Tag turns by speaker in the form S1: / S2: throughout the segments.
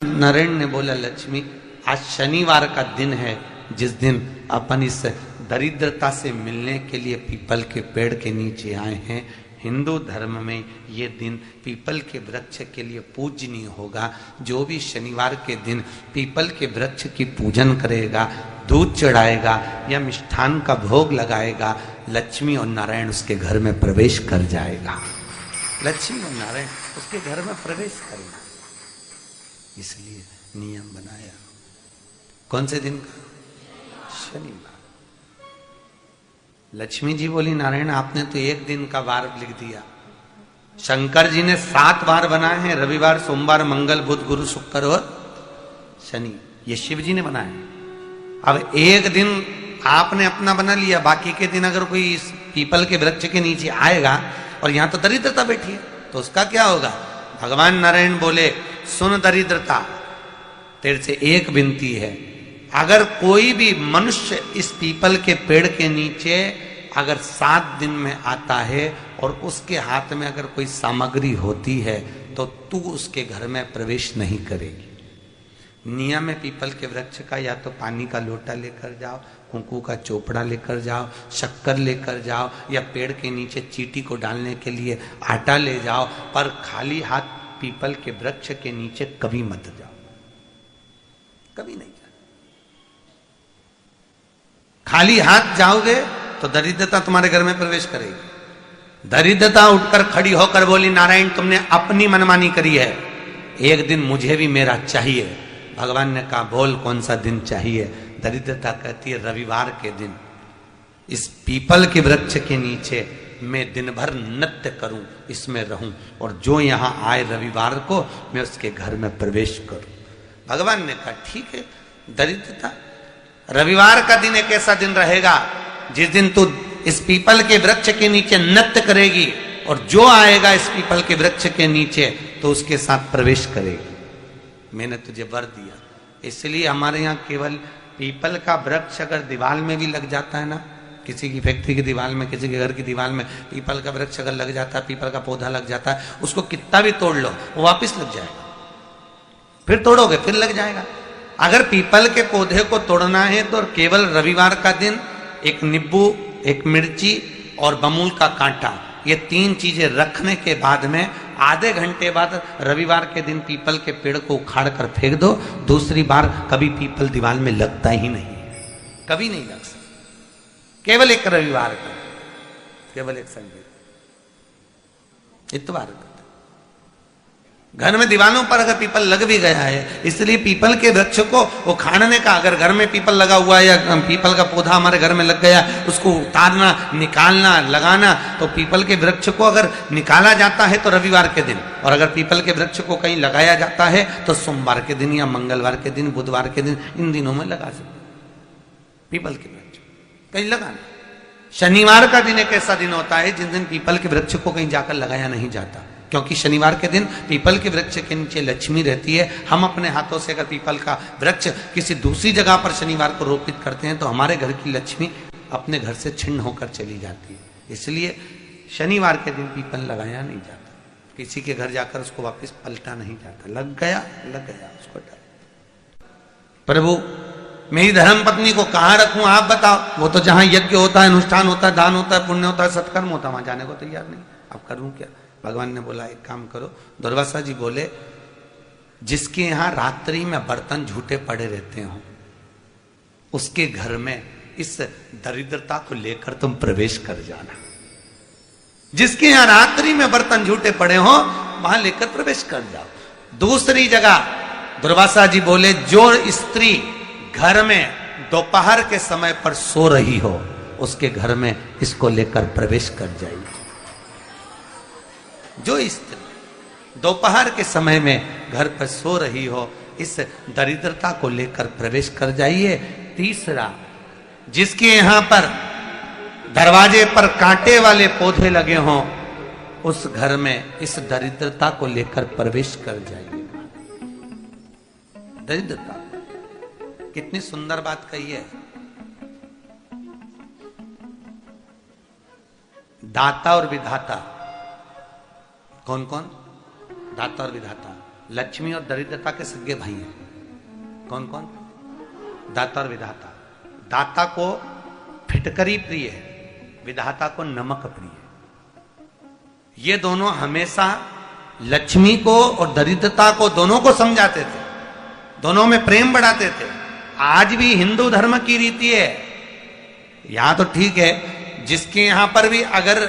S1: नारायण ने बोला, लक्ष्मी आज शनिवार का दिन है, जिस दिन अपन इस दरिद्रता से मिलने के लिए पीपल के पेड़ के नीचे आए हैं। हिंदू धर्म में ये दिन पीपल के वृक्ष के लिए पूजनीय होगा। जो भी शनिवार के दिन पीपल के वृक्ष की पूजन करेगा, दूध चढ़ाएगा या मिष्ठान का भोग लगाएगा, लक्ष्मी और नारायण उसके घर में प्रवेश कर जाएगा। लक्ष्मी और नारायण उसके घर में प्रवेश करेगा। इसलिए नियम बनाया। कौन से दिन का? शनिवार। लक्ष्मी जी बोली, नारायण आपने तो एक दिन का वार लिख दिया। शंकर जी ने 7 वार बनाए हैं, रविवार, सोमवार, मंगल, बुध, गुरु, शुक्र और शनि। ये शिव जी ने बनाए। अब एक दिन आपने अपना बना लिया, बाकी के दिन अगर कोई इस पीपल के वृक्ष के नीचे आएगा और यहां तो दरिद्रता बैठी है, तो उसका क्या होगा? भगवान नारायण बोले, सुन दरिद्रता, तेरे से एक विनती है, अगर कोई भी मनुष्य इस पीपल के पेड़ के नीचे अगर 7 दिन में आता है और उसके हाथ में अगर कोई सामग्री होती है तो तू उसके घर में प्रवेश नहीं करेगी। नियम है पीपल के वृक्ष का, या तो पानी का लोटा लेकर जाओ, कुंकू का चोपड़ा लेकर जाओ, शक्कर लेकर जाओ, या पेड़ के नीचे चींटी को डालने के लिए आटा ले जाओ, पर खाली हाथ पीपल के वृक्ष के नीचे कभी मत जाओ, कभी नहीं जाओ। खाली हाथ जाओगे तो दरिद्रता तुम्हारे घर में प्रवेश करेगी। दरिद्रता उठकर खड़ी होकर बोली, नारायण तुमने अपनी मनमानी करी है, एक दिन मुझे भी मेरा चाहिए। भगवान ने कहा, बोल कौन सा दिन चाहिए? दरिद्रता कहती है, रविवार के दिन इस पीपल के वृक्ष के नीचे मैं दिन भर नृत्य करूं, इसमें रहूं, और जो यहां आए रविवार को मैं उसके घर में प्रवेश करूं। भगवान ने कहा, ठीक है। दरिद्रता, रविवार का दिन एक ऐसा दिन रहेगा जिस दिन तू इस पीपल के वृक्ष के नीचे नृत्य करेगी, और जो आएगा इस पीपल के वृक्ष के नीचे तो उसके साथ प्रवेश करेगी। मैंने तुझे वर दिया। इसलिए हमारे यहाँ केवल पीपल का वृक्ष अगर दीवार में भी लग जाता है ना, किसी की फैक्ट्री की दीवार में, किसी के घर की दीवार में पीपल का वृक्ष अगर लग जाता है, पीपल का पौधा लग जाता है, उसको कितना भी तोड़ लो वो वापिस लग जाएगा। फिर तोड़ोगे फिर लग जाएगा। अगर पीपल के पौधे को तोड़ना है तो केवल रविवार का दिन एक नींबू, एक मिर्ची और बमूल का कांटा, ये 3 चीजें रखने के बाद में आधे घंटे बाद रविवार के दिन पीपल के पेड़ को उखाड़ कर फेंक दो। दूसरी बार कभी पीपल दीवार में लगता ही नहीं, कभी नहीं लग सकता। केवल एक रविवार का, केवल एक संगीत, इतवार का। घर में दीवारों पर अगर पीपल लग भी गया है, इसलिए पीपल के वृक्ष को उखाड़ने का, अगर घर में पीपल लगा हुआ है या पीपल का पौधा हमारे घर में लग गया, उसको उतारना, निकालना, लगाना, तो पीपल के वृक्ष को अगर निकाला जाता है तो रविवार के दिन, और अगर पीपल के वृक्ष को कहीं लगाया जाता है तो सोमवार के दिन या मंगलवार के दिन, बुधवार के दिन, इन दिनों में लगा सकते पीपल के वृक्ष कहीं लगाना। शनिवार का दिन एक ऐसा दिन होता है जिस दिन पीपल के वृक्ष को कहीं जाकर लगाया नहीं जाता, क्योंकि शनिवार के दिन पीपल के वृक्ष के नीचे लक्ष्मी रहती है। हम अपने हाथों से अगर पीपल का वृक्ष किसी दूसरी जगह पर शनिवार को रोपित करते हैं तो हमारे घर की लक्ष्मी अपने घर से छिन्न होकर चली जाती है। इसलिए शनिवार के दिन पीपल लगाया नहीं जाता, किसी के घर जाकर उसको वापस पलटा नहीं जाता। लग गया उसको डाल। प्रभु मेरी धर्म पत्नी को कहाँ रखूं आप बताओ? वो तो जहां यज्ञ होता है, अनुष्ठान होता है, दान होता है, पुण्य होता है, सत्कर्म होता है, वहां जाने को तैयार नहीं। अब करूं क्या? भगवान ने बोला, एक काम करो। दुर्वासा जी बोले, जिसके यहां रात्रि में बर्तन झूठे पड़े रहते हो, उसके घर में इस दरिद्रता को लेकर तुम प्रवेश कर जाना। जिसके यहां रात्रि में बर्तन झूठे पड़े हो वहां लेकर प्रवेश कर जाओ। दूसरी जगह दुर्वासा जी बोले, जो स्त्री घर में दोपहर के समय पर सो रही हो उसके घर में इसको लेकर प्रवेश कर जाइए। जो स्त्री दोपहर के समय में घर पर सो रही हो, इस दरिद्रता को लेकर प्रवेश कर जाइए। तीसरा, जिसके यहां पर दरवाजे पर कांटे वाले पौधे लगे हों उस घर में इस दरिद्रता को लेकर प्रवेश कर जाइएगा। दरिद्रता, कितनी सुंदर बात कही है। दाता और विधाता, कौन कौन? दाता और विधाता। लक्ष्मी और दरिद्रता के सगे भाई हैं। कौन कौन? दाता और विधाता। दाता को फिटकरी प्रिय है, विधाता को नमक प्रिय है। ये दोनों हमेशा लक्ष्मी को और दरिद्रता को दोनों को समझाते थे, दोनों में प्रेम बढ़ाते थे। आज भी हिंदू धर्म की रीति है, यहां तो ठीक है, जिसके यहां पर भी अगर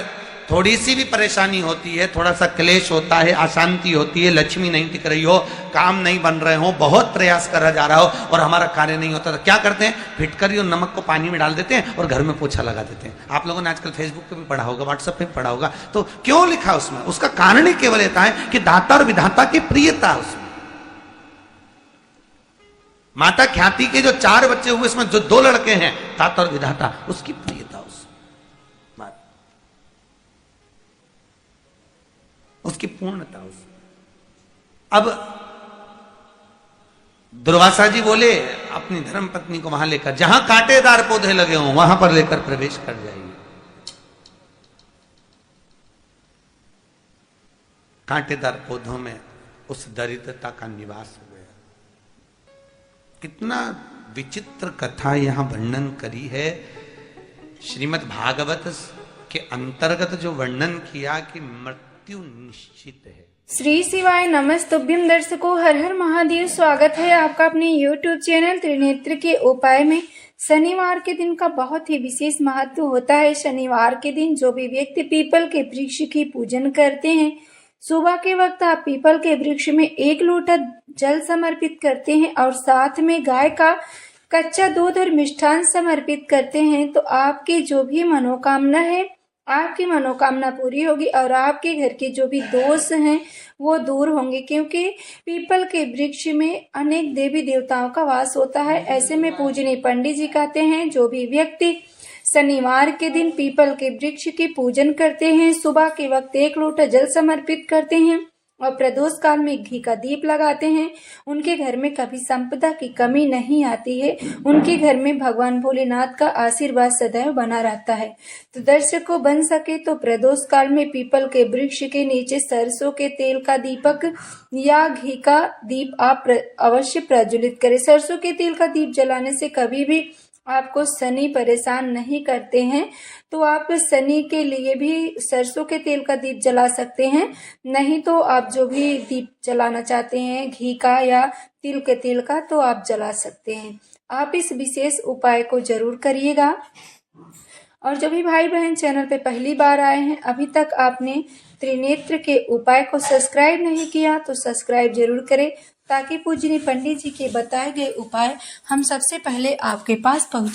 S1: थोड़ी सी भी परेशानी होती है, थोड़ा सा क्लेश होता है, अशांति होती है, लक्ष्मी नहीं टिक रही हो, काम नहीं बन रहे हो, बहुत प्रयास करा जा रहा हो और हमारा कार्य नहीं होता, तो क्या करते हैं? फिटकरी और नमक को पानी में डाल देते हैं और घर में पोछा लगा देते हैं। आप लोगों ने आजकल फेसबुक पे भी पढ़ा होगा, व्हाट्सएप पे भी पढ़ा होगा। तो क्यों लिखा उसमें? उसका कारण ही केवल ये है कि दाता और विधाता की प्रियता उसमें। माता ख्याति के जो 4 बच्चे हुए, इसमें जो 2 लड़के हैं, दाता और विधाता, उसकी प्रियता, उसकी पूर्णता उस। अब दुर्वासा जी बोले अपनी धर्म पत्नी को वहां लेकर, जहां कांटेदार पौधे लगे हों वहां पर लेकर प्रवेश कर जाइए। कांटेदार पौधों में उस दरिद्रता का निवास हो गया। कितना विचित्र कथा यहां वर्णन करी है। श्रीमद् भागवत के अंतर्गत जो वर्णन किया कि मृत्यु निश्चित है।
S2: श्री शिवाय नमस्तुभ्यम। दर्शकों, हर हर महादेव। स्वागत है आपका अपने YouTube चैनल त्रिनेत्र के उपाय में। शनिवार के दिन का बहुत ही विशेष महत्व होता है। शनिवार के दिन जो भी व्यक्ति पीपल के वृक्ष की पूजन करते हैं, सुबह के वक्त आप पीपल के वृक्ष में 1 लोटा जल समर्पित करते हैं और साथ में गाय का कच्चा दूध और मिष्ठान समर्पित करते हैं, तो आपकी जो भी मनोकामना है, आपकी मनोकामना पूरी होगी और आपके घर के जो भी दोष हैं वो दूर होंगे, क्योंकि पीपल के वृक्ष में अनेक देवी देवताओं का वास होता है। ऐसे में पूजनीय पंडित जी कहते हैं, जो भी व्यक्ति शनिवार के दिन पीपल के वृक्ष की पूजन करते हैं, सुबह के वक्त 1 लोटा जल समर्पित करते हैं और प्रदोष काल में घी का दीप लगाते हैं, उनके घर में कभी संपदा की कमी नहीं आती है। उनके घर में भगवान भोलेनाथ का आशीर्वाद सदैव बना रहता है। तो दर्शकों, बन सके तो प्रदोष काल में पीपल के वृक्ष के नीचे सरसों के तेल का दीपक या घी का दीप आप अवश्य प्रज्वलित करें। सरसों के तेल का दीप जलाने से कभी भी आपको शनि परेशान नहीं करते हैं, तो आप शनि के लिए भी सरसों के तेल का दीप जला सकते हैं। नहीं तो आप जो भी दीप जलाना चाहते हैं, घी का या तिल के तेल का, तो आप जला सकते हैं। आप इस विशेष उपाय को जरूर करिएगा। और जो भी भाई बहन चैनल पे पहली बार आए हैं, अभी तक आपने त्रिनेत्र के उपाय को सब्सक्राइब नहीं किया तो सब्सक्राइब जरूर करें, ताकि पूजनीय पंडित जी के बताए गए उपाय हम सबसे पहले आपके पास पहुंचा।